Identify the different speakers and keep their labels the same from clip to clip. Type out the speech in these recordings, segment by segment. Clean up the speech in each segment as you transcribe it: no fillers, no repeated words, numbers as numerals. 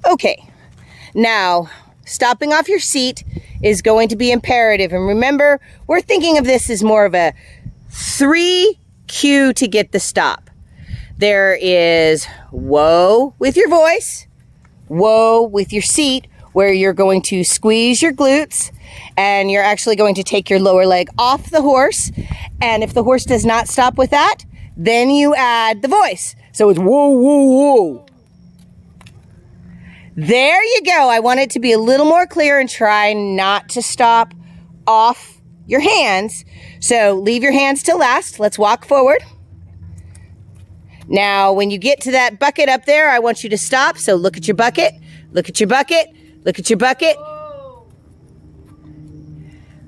Speaker 1: Okay, now stopping off your seat is going to be imperative. And remember, we're thinking of this as more of a 3 cue to get the stop. There is whoa with your voice, whoa with your seat, where you're going to squeeze your glutes and you're actually going to take your lower leg off the horse. And if the horse does not stop with that, then you add the voice. So it's whoa, whoa, whoa. There you go. I want it to be a little more clear and try not to stop off your hands. So leave your hands till last. Let's walk forward. Now, when you get to that bucket up there, I want you to stop. So look at your bucket, look at your bucket, look at your bucket.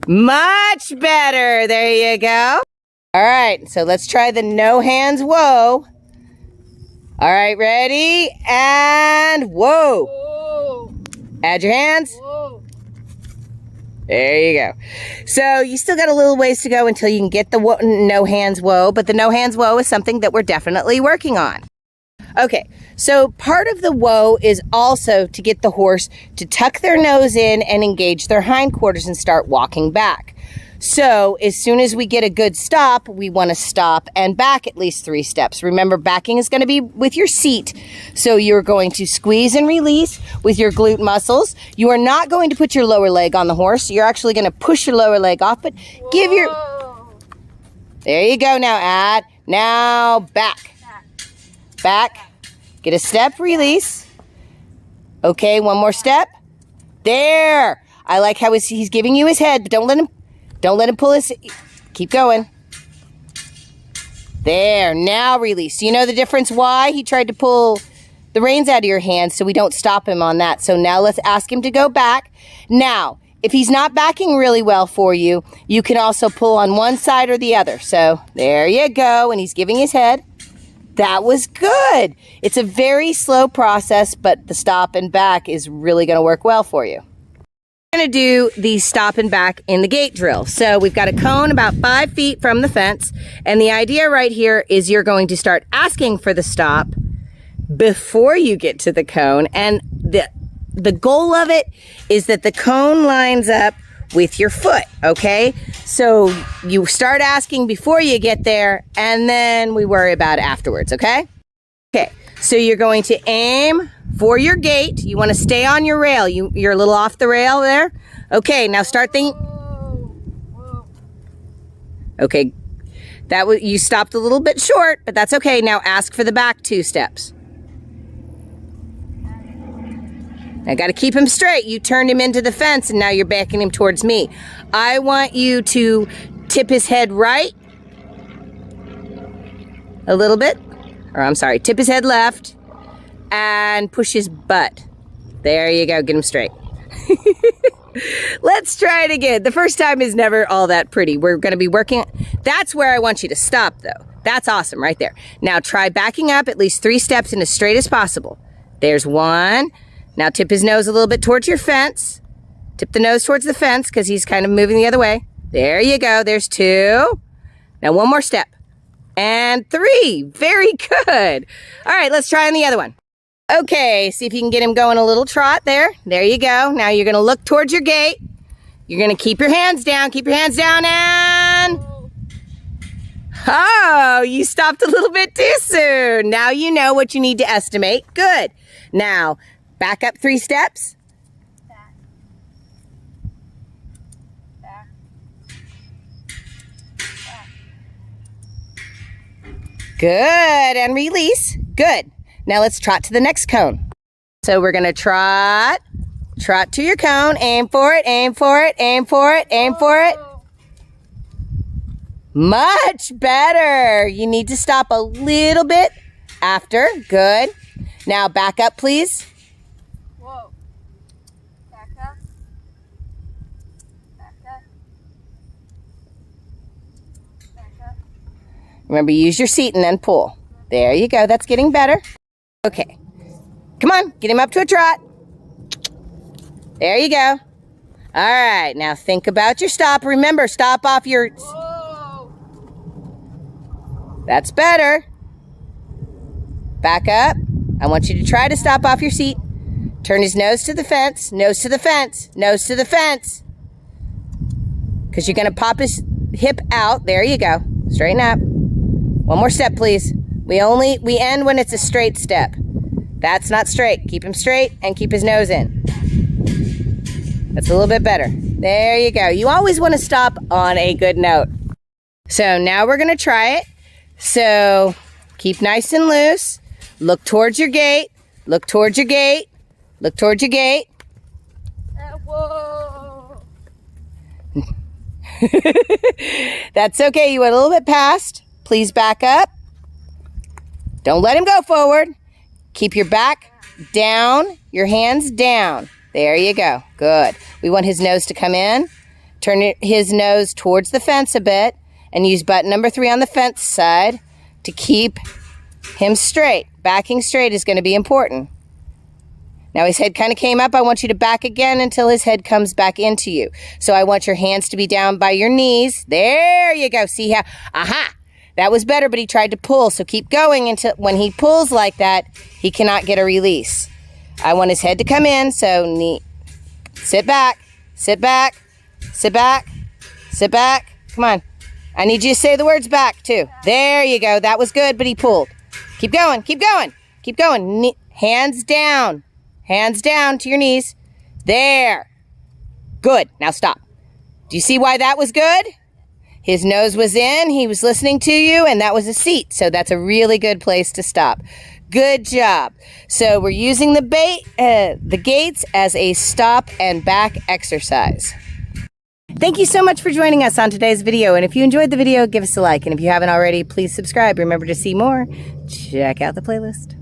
Speaker 1: Much better. There you go. All right, so let's try the no hands whoa. All right, ready? And whoa. Whoa. Add your hands. Whoa. There you go. So you still got a little ways to go until you can get the no hands whoa, but the no hands whoa is something that we're definitely working on. Okay, so part of the whoa is also to get the horse to tuck their nose in and engage their hindquarters and start walking back. So as soon as we get a good stop, we want to stop and back at least 3 steps. Remember, backing is going to be with your seat. So you're going to squeeze and release with your glute muscles. You are not going to put your lower leg on the horse. You're actually going to push your lower leg off, but give your... There you go. Now back. Back. Get a step, release. Okay, one more step. There. I like how he's giving you his head, but don't let him pull his, keep going. There, now release. You know the difference why? He tried to pull the reins out of your hands, so we don't stop him on that. So now let's ask him to go back. Now, if he's not backing really well for you, you can also pull on one side or the other. So there you go, and he's giving his head. That was good. It's a very slow process, but the stop and back is really gonna work well for you. We're going to do the stop and back in the gate drill. So we've got a cone about 5 feet from the fence. And the idea right here is you're going to start asking for the stop before you get to the cone. And the goal of it is that the cone lines up with your foot, okay? So you start asking before you get there, and then we worry about it afterwards, okay? Okay, so you're going to aim for your gate. You want to stay on your rail. You're a little off the rail there. Okay, now start thinking. Okay, you stopped a little bit short, but that's okay. Now ask for the back 2 steps. I got to keep him straight. You turned him into the fence, and now you're backing him towards me. I want you to tip his head right a little bit. Or I'm sorry, tip his head left and push his butt. There you go, get him straight. Let's try it again. The first time is never all that pretty. We're gonna be working, that's where I want you to stop though. That's awesome right there. Now try backing up at least 3 steps and as straight as possible. There's 1. Now tip his nose a little bit towards your fence. Tip the nose towards the fence because he's kind of moving the other way. There you go, there's 2. Now 1 more step. And 3, very good. All right, let's try on the other one. Okay, see if you can get him going a little trot there. There you go. Now you're gonna look towards your gate. You're gonna keep your hands down, and... Oh, you stopped a little bit too soon. Now you know what you need to estimate. Good. Now, back up 3 steps. Good, and release. Good. Now let's trot to the next cone. So we're gonna trot to your cone, aim for it, aim for it, aim for it, aim for it. Much better. You need to stop a little bit after. Good. Now back up, please.
Speaker 2: Whoa. Back up. Back up. Back up.
Speaker 1: Remember, use your seat and then pull. There you go. That's getting better. Okay. Come on. Get him up to a trot. There you go. All right. Now think about your stop. Remember, stop off your...
Speaker 2: Whoa.
Speaker 1: That's better. Back up. I want you to try to stop off your seat. Turn his nose to the fence, nose to the fence, nose to the fence. Because you're going to pop his hip out. There you go. Straighten up. One more step, please. We end when it's a straight step. That's not straight. Keep him straight and keep his nose in. That's a little bit better. There you go. You always want to stop on a good note. So now we're going to try it. So keep nice and loose. Look towards your gate. Look towards your gate. Look towards your gate.
Speaker 2: Whoa.
Speaker 1: That's okay. You went a little bit past. Please back up. Don't let him go forward. Keep your back down, your hands down. There you go. Good. We want his nose to come in. Turn his nose towards the fence a bit and use button number 3 on the fence side to keep him straight. Backing straight is going to be important. Now his head kind of came up. I want you to back again until his head comes back into you. So I want your hands to be down by your knees. There you go. See how? Aha! That was better, but he tried to pull. So keep going until when he pulls like that, he cannot get a release. I want his head to come in. So sit back, sit back, sit back, sit back. Come on. I need you to say the words back too. There you go. That was good, but he pulled. Keep going, keep going, keep going. Hands down. Hands down to your knees. There. Good. Now stop. Do you see why that was good? His nose was in, he was listening to you, and that was a seat. So that's a really good place to stop. Good job. So we're using the gates as a stop and back exercise. Thank you so much for joining us on today's video. And if you enjoyed the video, give us a like. And if you haven't already, please subscribe. Remember to see more. Check out the playlist.